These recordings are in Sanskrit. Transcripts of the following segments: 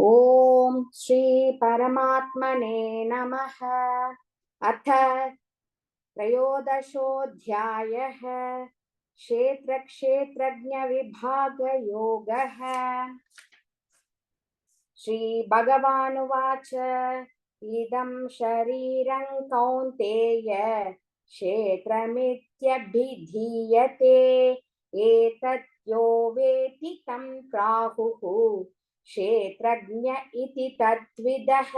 ओम श्री परमात्मने नमः। अथ त्रयोदशोऽध्यायः क्षेत्रक्षेत्रज्ञविभागयोगः। श्रीभगवानुवाच इदं शरीरं कौन्तेय क्षेत्रमित्यभिधीयते एतत् यो वेत्ति तं प्राहुः क्षेत्रज्ञ इति तत्विदः।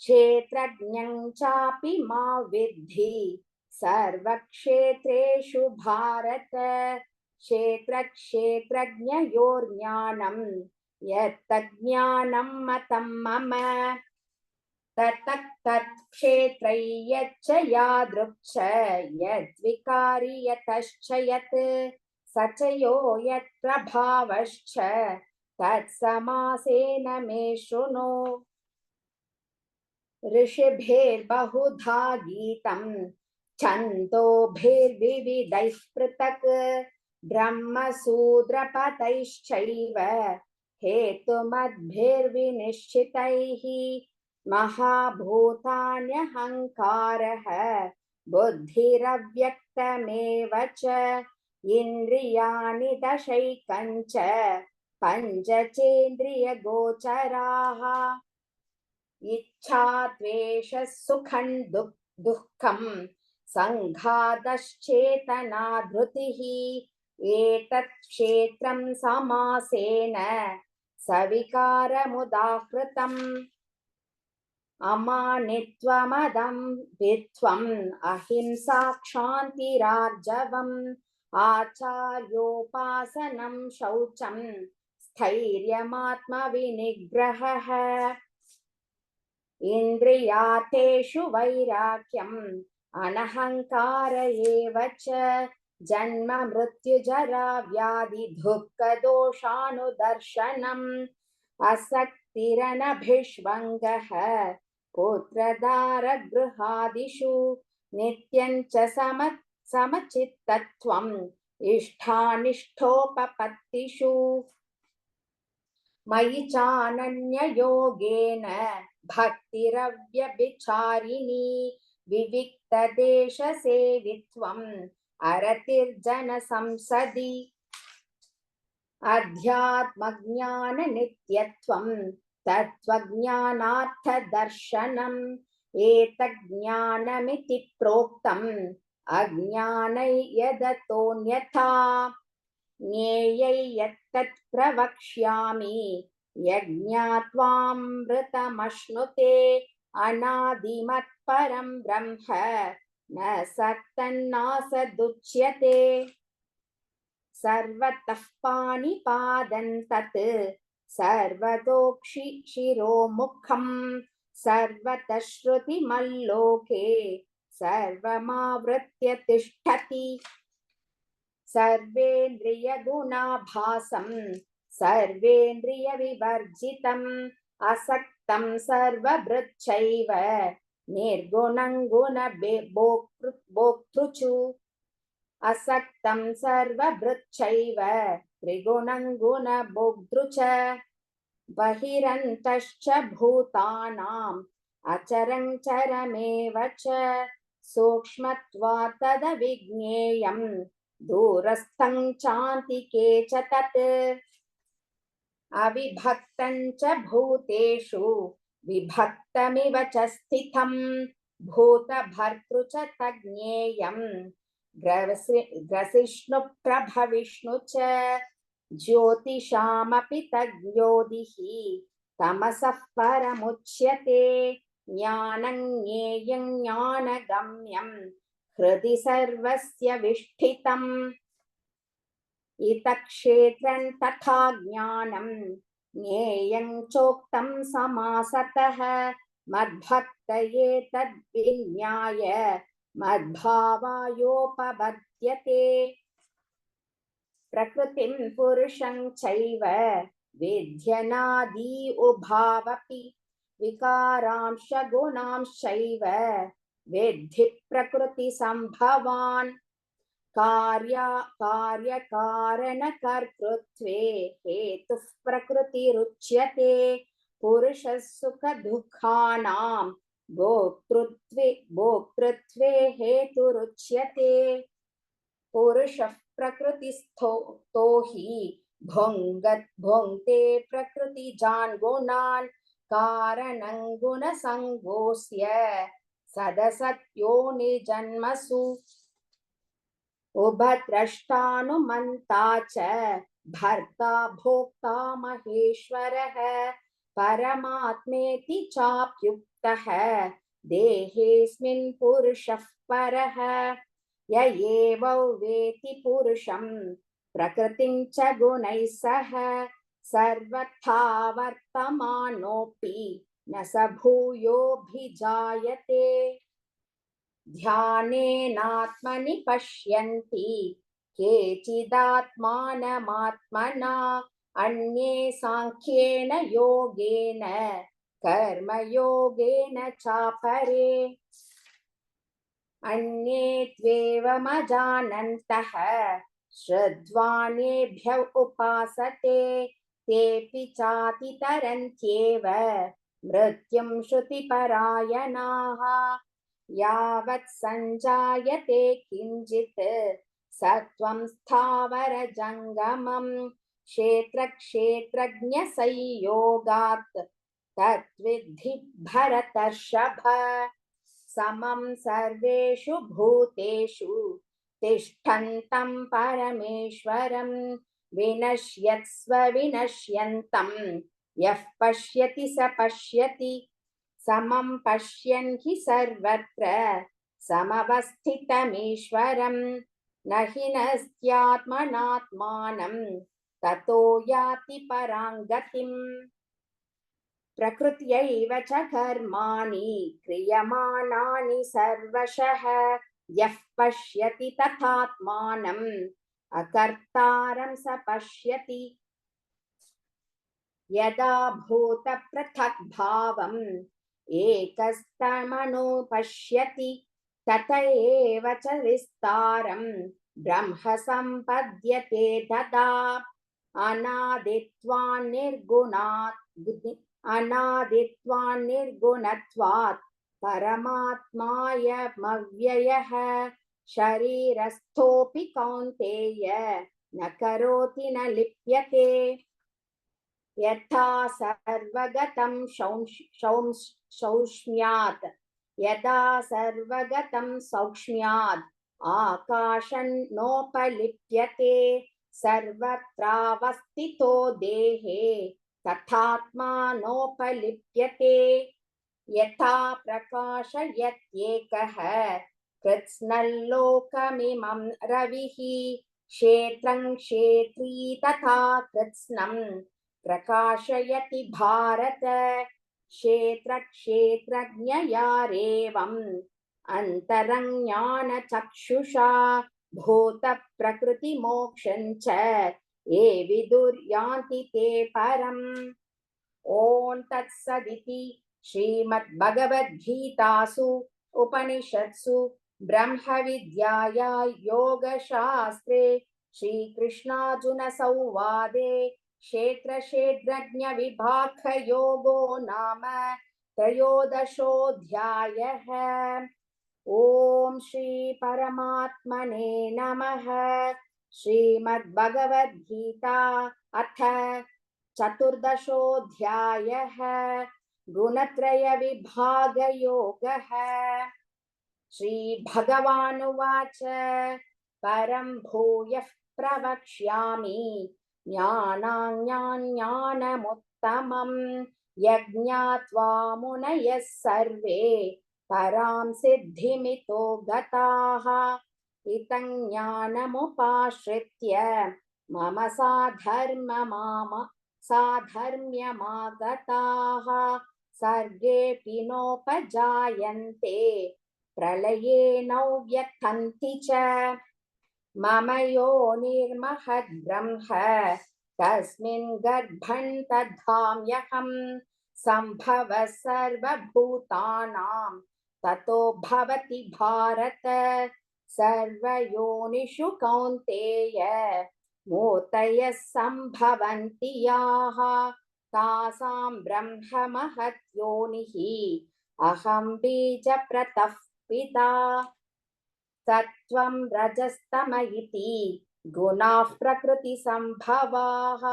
क्षेत्रज्ञं चापि मा विद्धि सर्वक्षेत्रेषु भारत। क्षेत्रक्षेत्रज्ञयोर्ज्ञानं यत्तज्ज्ञानं मतं मम। तत्तत् क्षेत्रै यच्च यादृक् यद्विकारि यतश्च यत् स च यो यत्प्रभावश्च तत्समासेन मे शृणु। ऋषिभिर्बहुधा गीतं छन्दोभिर्विविधैः पृथक् ब्रह्मसूत्रपदैश्चैव हेतुमद्भिर्विनिश्चितैः। महाभूतान्यहङ्कारः बुद्धिरव्यक्तमेव च इन्द्रियाणि दशैकञ्च पञ्चचेन्द्रियगोचराः। इच्छा द्वेषः सुखं दुःखं संघातश्चेतना धृतिः एतत् क्षेत्रं समासेन सविकारमुदाहृतम्। अमानित्वमदम्भित्वम् अहिंसा क्षान्तिरार्जवम् आचार्योपासनं शौचं स्थैर्यमात्मविनिग्रहः। इन्द्रियार्थेषु वैराग्यम् अनहङ्कार एव च जन्म मृत्युजरा व्याधि दुःखदोषानुदर्शनम् असक्तिरनभिष्वङ्गः पुत्रदारगृहादिषु नित्यं च समचित्तत्वम् इष्टानिष्टोपपत्तिषु। मयि चानन्ययोगेन भक्तिरव्यभिचारिणी विविक्तदेशसेवित्वम् अरतिर्जनसंसदि अध्यात्मज्ञाननित्यत्वम् तत्त्वज्ञानार्थदर्शनम् एतज्ज्ञानमिति प्रोक्तम् अज्ञानै यदतोऽन्यथा ज्ञेयै यत्तत् प्रवक्ष्यामि यज्ञात्वामृतमश्नुते अनादिमत्परं ब्रह्म न सत्तन्नासदुच्यते। सर्वतः पाणिपादं तत् सर्वतोक्षिशिरोमुखं सर्वतः श्रुतिमल्लोके सर्वमावृत्य तिष्ठति। सर्वेन्द्रियगुणाभासं सर्वेन्द्रियविवर्जितम् असक्तं सर्वभृच्चैव निर्गुणं गुणभोक्तृषु असक्तं सर्वभृच्चैव त्रिगुणं गुणभोक्तृ च बहिरन्तश्च भूतानाम् अचरं चरमेव च सूक्ष्मत्वात् तदविज्ञेयम् दूरस्थं चान्तिके च तत्। अविभक्तं च भूतेषु विभक्तमिव च स्थितं भूतभर्तृ च तज्ज्ञेयम् ग्रसिष्णुप्रभविष्णु च ज्योतिषामपि तज्ज्योतिः तमसः परमुच्यते। ज्ञानं ज्ञेयं ज्ञानगम्यं हृदि सर्वस्य विष्ठितम्। इतः क्षेत्रं तथा ज्ञानं ज्ञेयं चोक्तं समासतः मद्भक्तये तद्विज्ञाय मद्भावायोपपद्यते। प्रकृतिं पुरुषं चैव विध्यनादि उभावपि विकारांश गुणांश्चैव विद्धि प्रकृतिसम्भवान्। कार्यकारणकर्तृत्वे हेतुः प्रकृतिरुच्यते पुरुषः सुखदुःखानां भोक्तृत्वे हेतुरुच्यते पुरुषः प्रकृतिस्थो तो हि भुङ्क्ते प्रकृतिजान् गुणान् कारणं गुणसङ्गोऽस्य सदसद्योनिजन्मसु उभद्रष्टानुमन्ता च भर्ता भोक्ता महेश्वरः परमात्मेति चाप्युक्तः देहेऽस्मिन् पुरुषः परः य एवं वेति पुरुषं प्रकृतिं च गुणैः सह सर्वथा वर्तमानोऽपि न स भूयोऽभिजायते ध्यानेनात्मनि पश्यन्ति केचिदात्मानमात्मना अन्ये साङ्ख्येन योगेन कर्मयोगेन चापरे अन्ये त्वेवमजानन्तः श्रद्धान्येभ्य उपासते तेऽपि चातितरन्त्येव मृत्युं श्रुतिपरायणाः यावत् सञ्जायते किञ्चित् सत्त्वं स्थावरजङ्गमं क्षेत्रक्षेत्रज्ञसंयोगात् तद्विद्धि भरतर्षभ समं सर्वेषु भूतेषु तिष्ठन्तं परमेश्वरं विनश्यत्स्व विनश्यन्तं यः पश्यति स पश्यति समं पश्यन् हि सर्वत्र समवस्थितमीश्वरं न हि नस्त्यात्मनात्मानं ततो याति परां गतिम् प्रकृत्यैव च कर्माणि क्रियमाणानि सर्वशः यः पश्यति तथात्मानम् अकर्तारं स पश्यति यदा भूतपृथग्भावम् एकस्तमनुपश्यति तत एव च विस्तारं ब्रह्म सम्पद्यते तदा अनादित्वान् निर्गुणत्वात् परमात्मायमव्ययः शरीरस्थोऽपि कौन्तेय न करोति न लिप्यते यथा सर्वगतं सौक्ष्म्यात् यदा सर्वगतं सौक्ष्म्यात् आकाशन्नोपलिप्यते सर्वत्रावस्थितो देहे तथात्मानोपलिप्यते यथा प्रकाशयत्येकः कृत्स्नल्लोकमिमं रविः क्षेत्रं क्षेत्री तथा कृत्स्नं प्रकाशयति भारत क्षेत्रक्षेत्रज्ञयारेवम् अन्तरज्ञानचक्षुषा भूतप्रकृतिमोक्षं च ये विदुर्यान्ति ते परम् ॐ तत्सदिति श्रीमद्भगवद्गीतासु उपनिषत्सु ब्रह्मविद्याया योगशास्त्रे श्रीकृष्णार्जुनसंवादे क्षेत्रक्षेत्रज्ञविभागयोगो नाम त्रयोदशोऽध्यायः। ॐ श्रीपरमात्मने नमः। श्रीमद्भगवद्गीता अथ चतुर्दशोऽध्यायः। गुणत्रयविभागयोगः। श्रीभगवानुवाच परं भूयः प्रवक्ष्यामि ज्ञानाज्ञानमुत्तमं यज्ञात्वा मुनयः सर्वे परां सिद्धिमितो गताः इतं ज्ञानमुपाश्रित्य मम साधर्म्यमागताः सर्गेऽपि नोपजायन्ते प्रलये नोव्यथन्ति च मम योनिर्महद्ब्रह्म तस्मिन् गर्भन्तधाम्यहं सम्भवः सर्वभूतानां ततो भवति भारत सर्वयोनिषु कौन्तेय मूर्तयः सम्भवन्ति याः तासां ब्रह्म महद्योनिः अहं बीजप्रतः पिता सत्त्वं रजस्तम इति गुणाः प्रकृतिसम्भवाः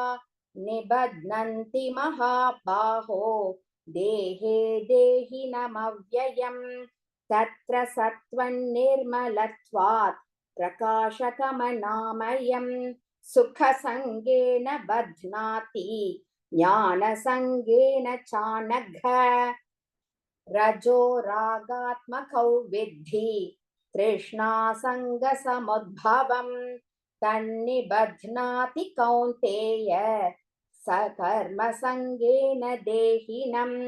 निबध्नन्ति महाबाहो देहे देहिनमव्ययम् तत्र सत्त्वं निर्मलत्वात् प्रकाशकमनामयम् सुखसङ्गेन बध्नाति ज्ञानसङ्गेन चानघ रजो रागात्मकौ विद्धि तृष्णासङ्गसमुद्भवम् तन्निबध्नाति कौन्तेय सकर्मसङ्गेन देहिनम्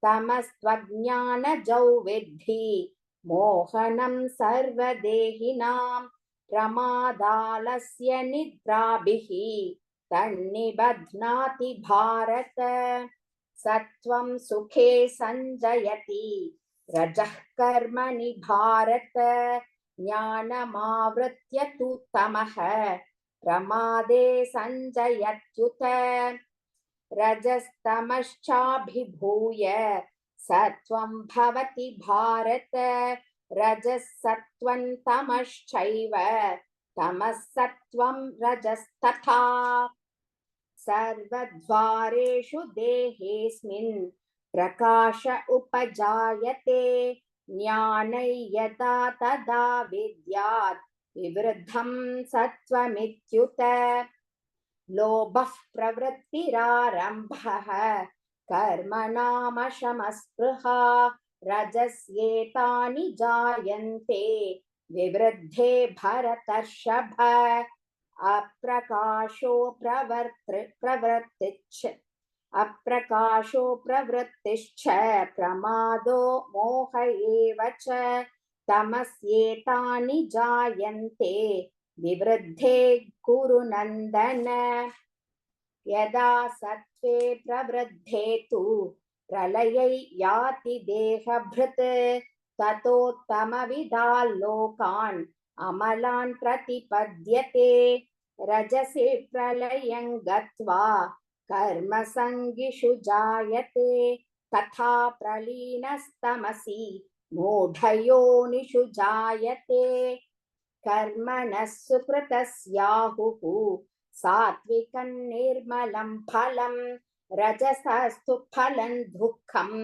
तमस्त्वज्ञानजौ विद्धि मोहनं सर्वदेहिनां प्रमादालस्य निद्राभिः तन्निबध्नाति भारत सत्वं सुखे संजयति रजः कर्मणि भारत ज्ञानमावृत्य तु तमः प्रमादे संजयत्युत रजस्तमश्चाभिभूय सत्वं भवति भारत रजः सत्वं तमश्चैव तमः सत्वं रजस्तथा सर्वद्वारेषु देहेऽस्मिन् प्रकाश उपजायते ज्ञानै यदा तदा विद्यात् विवृद्धं सत्वमित्युत लोभः प्रवृत्तिरारम्भः कर्मणामशमस्पृहा रजस्येतानि जायन्ते विवृद्धे भरतर्षभ अप्रकाशो प्रवृत्तिश्च प्रमादो मोह एव च तमस्येतानि जायन्ते विवृद्धे कुरु नन्दन यदा सत्त्वे प्रवृद्धे तु प्रलयै याति देहभृत् ततोत्तमविदाल्लोकान् अमलान् प्रतिपद्यते रजसि प्रलयं गत्वा कर्मसङ्गिषु जायते तथा प्रलीनस्तमसि मूढयोनिषु जायते कर्मणः सुकृतस्याहुः सात्विकं निर्मलं फलं रजसस्तु फलं दुःखम्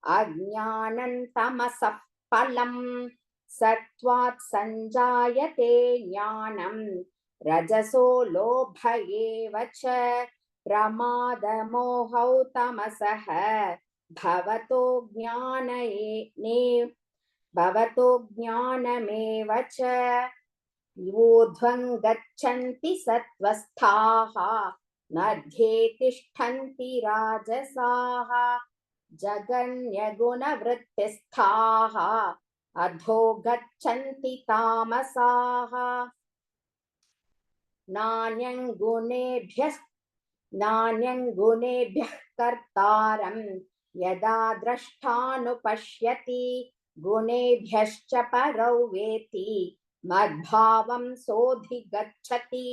अज्ञानं तमसः फलम् सत्त्वात् संजायते ज्ञानं रजसो लोभ एव च प्रमादमोहौ तमसः भवतो ज्ञानमेव च ऊर्ध्वं गच्छन्ति सत्त्वस्थाः मध्ये तिष्ठन्ति राजसाः जगन्यगुणवृत्तिस्थाः अधो गच्छन्ति तामसाः नान्यं गुणेभ्यः कर्तारं यदा द्रष्टानुपश्यति गुणेभ्यश्च परौ वेति मद्भावं सोऽधिगच्छति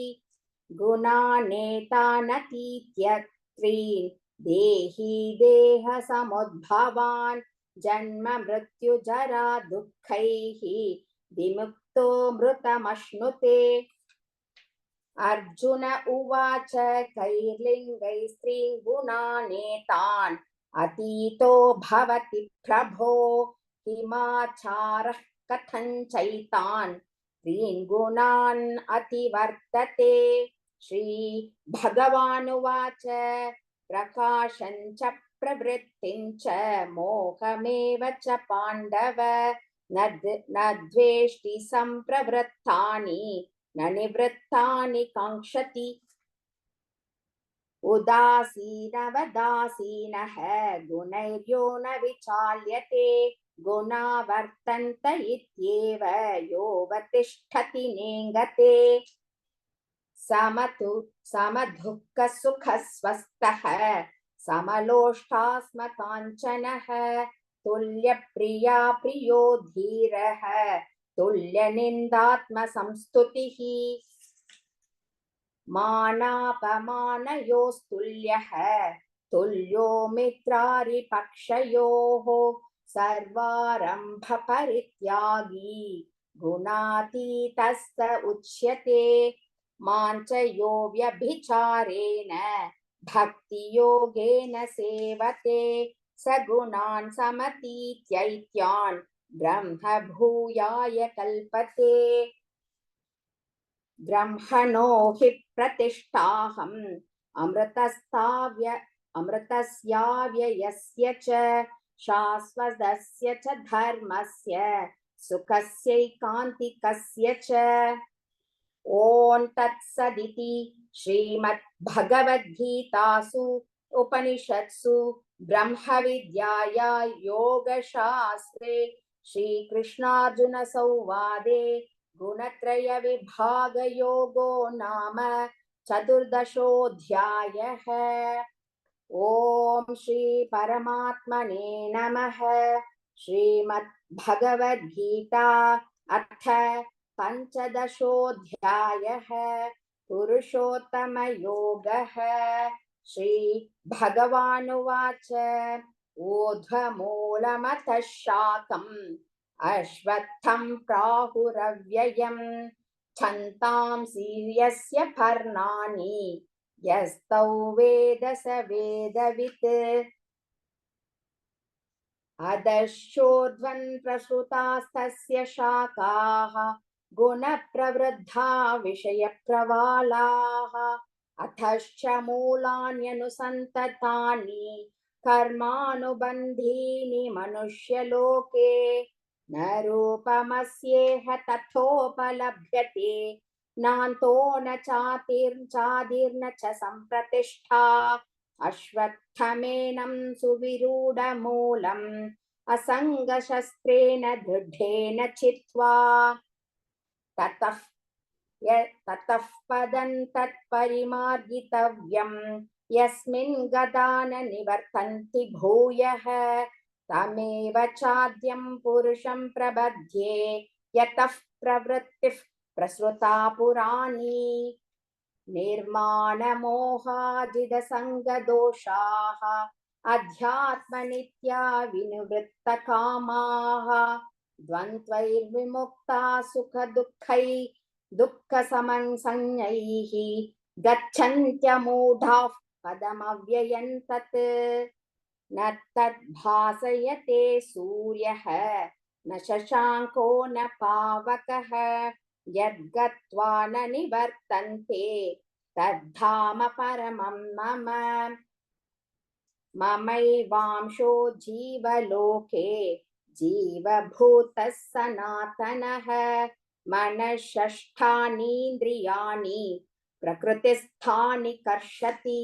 गुणानेतानतीत्य त्रीन् देही देहसमुद्भवान् जन्म मृत्यु जरा दुःखैः विमुक्तो मृतमश्नुते अर्जुन उवाच कैर्लिङ्गैः स्त्रीन् गुणानेतान् अतीतो भवति प्रभो किमाचारः कथञ्चैतान् त्रीन् गुणान् अतिवर्तते श्रीभगवानुवाच प्रकाशं च प्रवृत्तिं च मोहमेव च पाण्डव न द्वेष्टि सम्प्रवृत्तानि न निवृत्तानि काङ्क्षति उदासीनवदासीनः गुणैर्यो न विचाल्यते गुणा वर्तन्त इत्येव योऽवतिष्ठति नेङ्गते समदुःखसुखस्वस्थः समलोष्टास्मकाञ्चनः तुल्यप्रिया प्रियो धीरः तुल्यनिन्दात्मसंस्तुतिः मानापमानयोस्तुल्यः तुल्यो मित्रारिपक्षयोः सर्वारम्भपरित्यागी गुणातीतः स उच्यते माञ्चयो व्यभिचारेण भक्तियोगेन सेवते स गुणान् समतीत्यैत्यान् ब्रह्मभूयाय कल्पते ब्रह्मणो हि प्रतिष्ठाहम् अमृतस्याव्ययस्य च शाश्वतस्य च धर्मस्य सुखस्यैकान्तिकस्य च ॐ तत्सदिति श्रीमद्भगवद्गीतासु उपनिषत्सु ब्रह्मविद्याया योगशास्त्रे श्रीकृष्णार्जुनसंवादे गुणत्रयविभागयोगो नाम चतुर्दशोऽध्यायः। ॐ श्री परमात्मने नमः। श्रीमद्भगवद्गीता अथ पञ्चदशोऽध्यायः पुरुषोत्तमयोगः। श्रीभगवानुवाच ऊर्ध्वमूलमथ शाकम् अश्वत्थं प्राहुरव्ययम् छन्तांसि यस्य पर्णानि यस्तौ वेद स वेदवित् अधश्चोर्ध्वं प्रसृतास्तस्य शाखाः गुणप्रवृद्धा विषयप्रवालाः अथश्च मूलान्यनुसन्ततानि कर्मानुबन्धीनि मनुष्यलोके न रूपमस्येह तथोपलभ्यते नान्तो न चादिर्न च सम्प्रतिष्ठा अश्वत्थमेनं सुविरूढमूलम् असङ्गशस्त्रेण दृढेन चित्वा ततः पदं तत्परिमार्गितव्यं यस्मिन् गता न निवर्तन्ति भूयः तमेव चाद्यं पुरुषं प्रपद्ये यतः प्रवृत्तिः प्रसृता पुराणी निर्माणमोहाजितसङ्गदोषाः अध्यात्मनित्या विनिवृत्तकामाः द्वन्द्वैर्विमुक्ता दुःखसंज्ञैः गच्छन्त्यमूढाः पदमव्ययं तत् न तद्भासयते सूर्यः न शशाङ्को न पावकः यद्गत्वा न निवर्तन्ते तद्धाम परमं मम ममैवांशो जीवलोके जीवभूतः सनातनः मनःषष्ठानीन्द्रियाणि प्रकृतिस्थानि कर्षति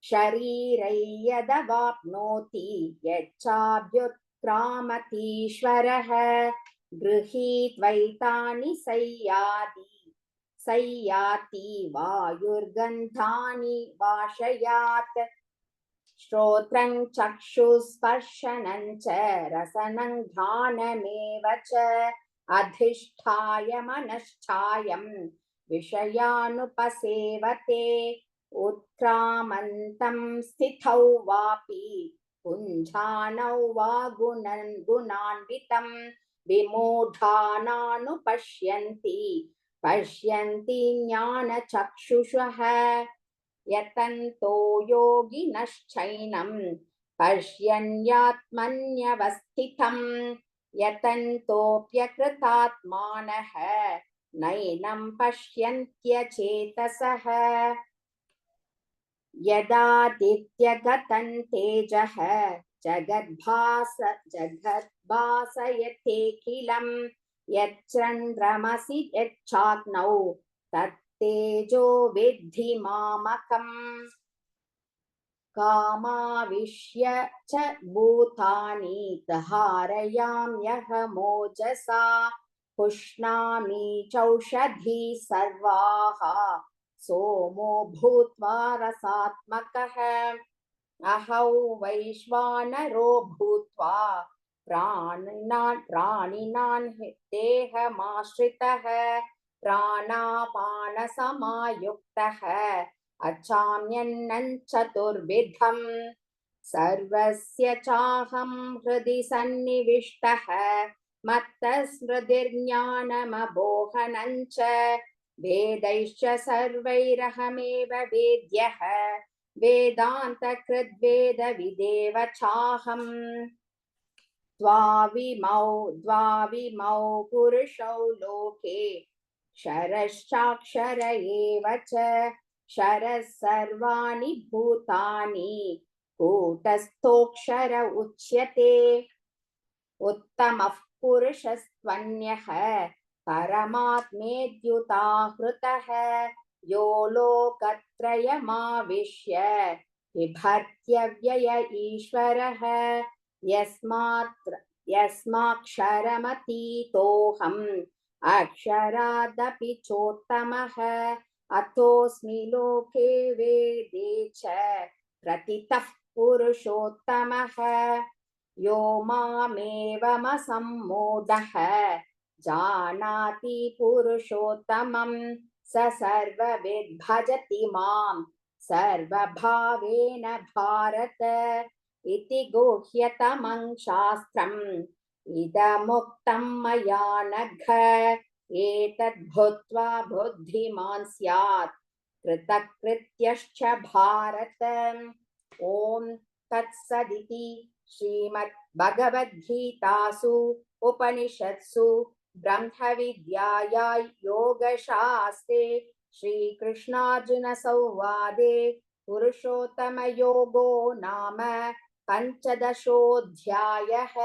शरीरै यदवाप्नोति यच्चाभ्युत्क्रामतीश्वरः गृहीत्वैतानि सय्याति वायुर्गन्धानि वाशयात् श्रोत्रं चक्षुस्पर्शनं च रसनं घ्राणमेव च अधिष्ठाय मनश्चायं विषयानुपसेवते उत्क्रामन्तं स्थितौ वापि पुञ्जानौ वा गुणान्वितं विमूढानानुपश्यन्ति ज्ञानचक्षुषः यतन्तो योगिनश्चैनं पश्यन्यात्मन्यवस्थितं यतन्तोऽप्यकृतात्मानः नैनं पश्यन्त्यचेतसः यदादित्यगतं तेजः जगद्भासयतेऽखिलं यच्चन्द्रमसि यच्चाग्नौ तत्तेजो विद्धि मामकम् कामाविश्य च भूतानि धारयाम्यहमोजसा पुष्णामि चौषधी सर्वाः सोमो भूत्वा रसात्मकः अहौ वैश्वानरो भूत्वा प्राणिनां देहमाश्रितः प्राणापानसमायुक्तः अच्छाम्यन्नं चतुर्विधम् सर्वस्य चाहं हृदि सन्निविष्टः मत्तस्मृतिर्ज्ञानमबोहनं च वेदैश्च सर्वैरहमेव वेद्यः वेदान्तकृद्वेदविदेव चाहम् द्वाविमौ पुरुषौ लोके क्षरश्चाक्षर एव च क्षरः सर्वाणि भूतानि कूटस्थोऽक्षर उच्यते उत्तमः पुरुषस्त्वन्यः परमात्मेत्युदाहृतः यो लोकत्रयमाविश्य बिभर्त्यव्यय ईश्वरः यस्माक्षरमतीतोऽहम् अक्षरादपि चोत्तमः अतोऽस्मि लोके वेदे च प्रतितः पुरुषोत्तमः यो मामेवमसम्मूढः जानाति पुरुषोत्तमं स सर्वविद् भजति मां सर्वभावेन भारत इति गुह्यतमं शास्त्रम् इदमुक्तं मया नघ एतद्भूत्वा बुद्धिमान् स्यात् कृतकृत्यश्च भारत ॐ तत्सदिति श्रीमद्भगवद्गीतासु उपनिषत्सु ब्रह्मविद्यायां योगशास्त्रे श्रीकृष्णार्जुनसंवादे पुरुषोत्तमयोगो नाम पञ्चदशोऽध्यायः।